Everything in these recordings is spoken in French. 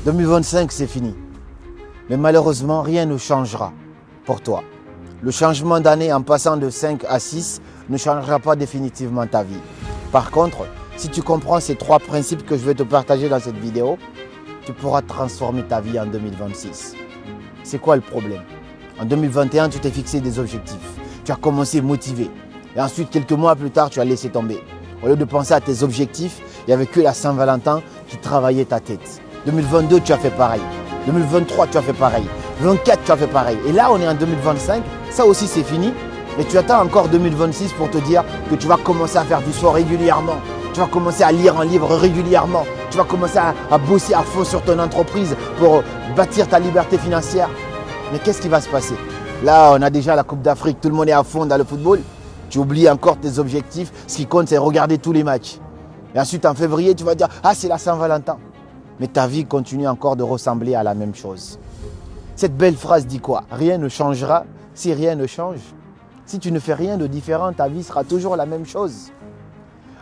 2025, c'est fini. Mais malheureusement, rien ne changera pour toi. Le changement d'année en passant de 5 à 6 ne changera pas définitivement ta vie. Par contre, si tu comprends ces 3 principes que je vais te partager dans cette vidéo, tu pourras transformer ta vie en 2026. C'est quoi le problème? En 2021, tu t'es fixé des objectifs. Tu as commencé motivé. Et ensuite, quelques mois plus tard, tu as laissé tomber. Au lieu de penser à tes objectifs, il n'y avait que la Saint-Valentin qui travaillait ta tête. 2022, tu as fait pareil. 2023, tu as fait pareil. 2024, tu as fait pareil. Et là, on est en 2025. Ça aussi, c'est fini. Et tu attends encore 2026 pour te dire que tu vas commencer à faire du sport régulièrement. Tu vas commencer à lire un livre régulièrement. Tu vas commencer à bosser à fond sur ton entreprise pour bâtir ta liberté financière. Mais qu'est-ce qui va se passer? Là, on a déjà la Coupe d'Afrique. Tout le monde est à fond dans le football. Tu oublies encore tes objectifs. Ce qui compte, c'est regarder tous les matchs. Et ensuite, en février, tu vas dire « Ah, c'est la Saint-Valentin ». Mais ta vie continue encore de ressembler à la même chose. Cette belle phrase dit quoi? Rien ne changera si rien ne change. Si tu ne fais rien de différent, ta vie sera toujours la même chose.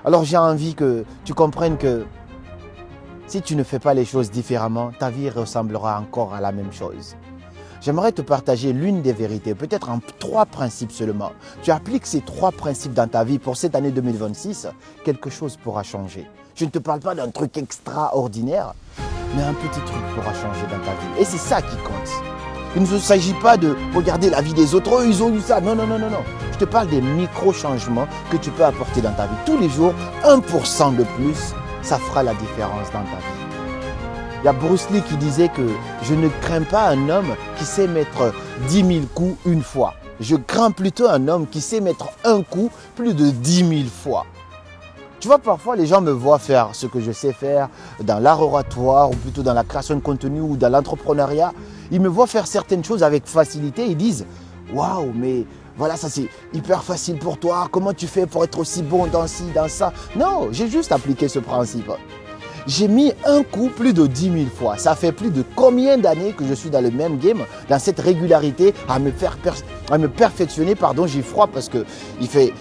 Alors j'ai envie que tu comprennes que si tu ne fais pas les choses différemment, ta vie ressemblera encore à la même chose. J'aimerais te partager l'une des vérités, peut-être en 3 principes seulement. Tu appliques ces 3 principes dans ta vie pour cette année 2026, quelque chose pourra changer. Je ne te parle pas d'un truc extraordinaire, mais un petit truc pourra changer dans ta vie. Et c'est ça qui compte. Il ne s'agit pas de regarder la vie des autres. Oh, ils ont eu ça. Non, non, non, non, non. Je te parle des micro-changements que tu peux apporter dans ta vie. Tous les jours, 1% de plus, ça fera la différence dans ta vie. Il y a Bruce Lee qui disait que je ne crains pas un homme qui sait mettre 10 000 coups une fois. Je crains plutôt un homme qui sait mettre un coup plus de 10 000 fois. Tu vois, parfois, les gens me voient faire ce que je sais faire dans l'art oratoire ou plutôt dans la création de contenu ou dans l'entrepreneuriat. Ils me voient faire certaines choses avec facilité. Ils disent « Waouh, mais voilà, ça c'est hyper facile pour toi. Comment tu fais pour être aussi bon dans ci, dans ça ?» Non, j'ai juste appliqué ce principe. J'ai mis un coup plus de 10 000 fois. Ça fait plus de combien d'années que je suis dans le même game, dans cette régularité, à me perfectionner. Pardon, j'ai froid parce qu'il fait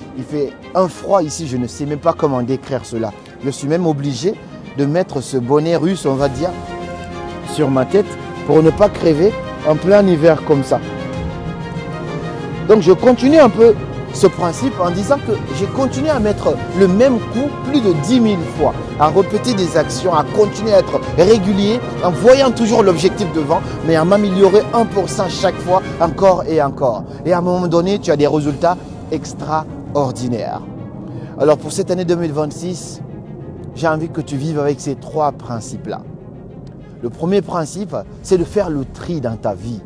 un froid ici. Je ne sais même pas comment décrire cela. Je suis même obligé de mettre ce bonnet russe, on va dire, sur ma tête pour ne pas crever en plein hiver comme ça. Donc je continue un peu ce principe en disant que j'ai continué à mettre le même coup plus de 10 000 fois, à répéter des actions, à continuer à être régulier, en voyant toujours l'objectif devant, mais à m'améliorer 1% chaque fois, encore et encore. Et à un moment donné, tu as des résultats extraordinaires. Alors pour cette année 2026, j'ai envie que tu vives avec ces 3 principes-là. Le premier principe, c'est de faire le tri dans ta vie.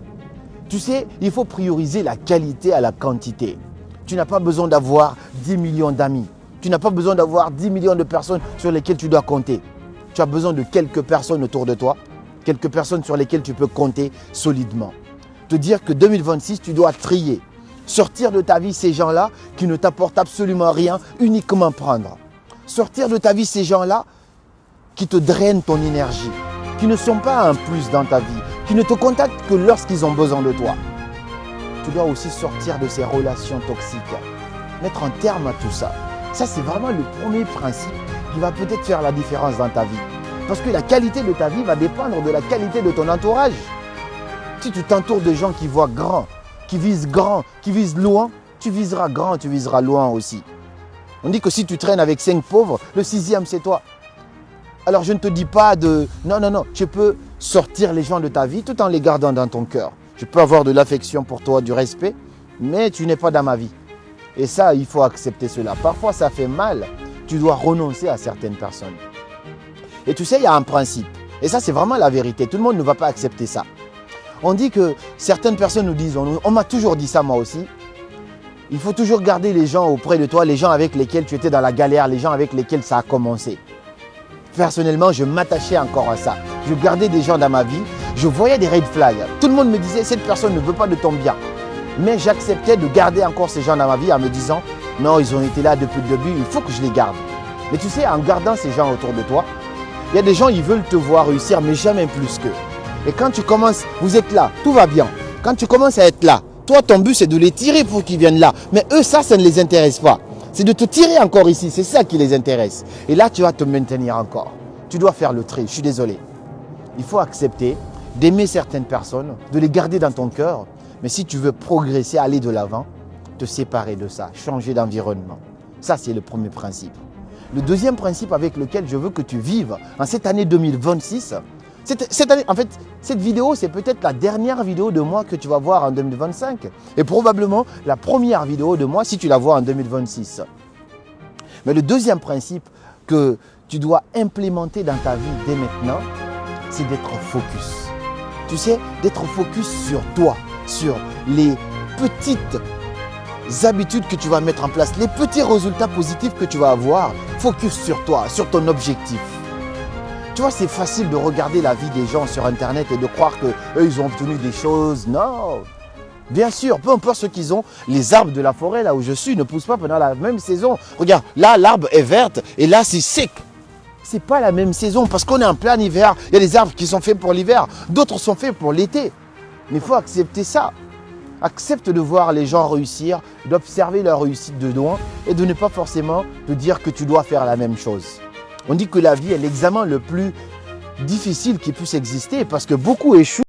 Tu sais, il faut prioriser la qualité à la quantité. Tu n'as pas besoin d'avoir 10 millions d'amis. Tu n'as pas besoin d'avoir 10 millions de personnes sur lesquelles tu dois compter. Tu as besoin de quelques personnes autour de toi, quelques personnes sur lesquelles tu peux compter solidement. Te dire que 2026, tu dois trier. Sortir de ta vie ces gens-là qui ne t'apportent absolument rien, uniquement prendre. Sortir de ta vie ces gens-là qui te drainent ton énergie, qui ne sont pas un plus dans ta vie, qui ne te contactent que lorsqu'ils ont besoin de toi. Tu dois aussi sortir de ces relations toxiques, mettre un terme à tout ça. Ça, c'est vraiment le premier principe qui va peut-être faire la différence dans ta vie. Parce que la qualité de ta vie va dépendre de la qualité de ton entourage. Si tu t'entoures de gens qui voient grand, qui visent loin, tu viseras grand, tu viseras loin aussi. On dit que si tu traînes avec 5 pauvres, le 6e, c'est toi. Alors, je ne te dis pas de... Non, non, non. Tu peux sortir les gens de ta vie tout en les gardant dans ton cœur. Je peux avoir de l'affection pour toi, du respect, mais tu n'es pas dans ma vie. Et ça, il faut accepter cela. Parfois, ça fait mal. Tu dois renoncer à certaines personnes. Et tu sais, il y a un principe. Et ça, c'est vraiment la vérité. Tout le monde ne va pas accepter ça. On dit que certaines personnes nous disent, on m'a toujours dit ça moi aussi, il faut toujours garder les gens auprès de toi, les gens avec lesquels tu étais dans la galère, les gens avec lesquels ça a commencé. Personnellement, je m'attachais encore à ça. Je gardais des gens dans ma vie. Je voyais des red flags. Tout le monde me disait, cette personne ne veut pas de ton bien. Mais j'acceptais de garder encore ces gens dans ma vie en me disant, non, ils ont été là depuis le début, il faut que je les garde. Mais tu sais, en gardant ces gens autour de toi, il y a des gens, ils veulent te voir réussir, mais jamais plus qu'eux. Et quand tu commences, vous êtes là, tout va bien. Quand tu commences à être là, toi, ton but, c'est de les tirer pour qu'ils viennent là. Mais eux, ça ne les intéresse pas. C'est de te tirer encore ici, c'est ça qui les intéresse. Et là, tu vas te maintenir encore. Tu dois faire le tri, je suis désolé. Il faut accepter d'aimer certaines personnes, de les garder dans ton cœur. Mais si tu veux progresser, aller de l'avant, te séparer de ça, changer d'environnement. Ça, c'est le premier principe. Le deuxième principe avec lequel je veux que tu vives en cette année 2026, cette année, en fait, cette vidéo, c'est peut-être la dernière vidéo de moi que tu vas voir en 2025 et probablement la première vidéo de moi si tu la vois en 2026. Mais le deuxième principe que tu dois implémenter dans ta vie dès maintenant, c'est d'être focus. Tu sais, d'être focus sur toi, sur les petites habitudes que tu vas mettre en place, les petits résultats positifs que tu vas avoir. Focus sur toi, sur ton objectif. Tu vois, c'est facile de regarder la vie des gens sur Internet et de croire qu'eux, ils ont obtenu des choses. Non. Bien sûr, peu importe ce qu'ils ont, les arbres de la forêt, là où je suis, ne poussent pas pendant la même saison. Regarde, là, l'arbre est verte et là, c'est sec. Ce n'est pas la même saison parce qu'on est en plein hiver. Il y a des arbres qui sont faits pour l'hiver, d'autres sont faits pour l'été. Mais il faut accepter ça. Accepte de voir les gens réussir, d'observer leur réussite de loin et de ne pas forcément te dire que tu dois faire la même chose. On dit que la vie est l'examen le plus difficile qui puisse exister parce que beaucoup échouent.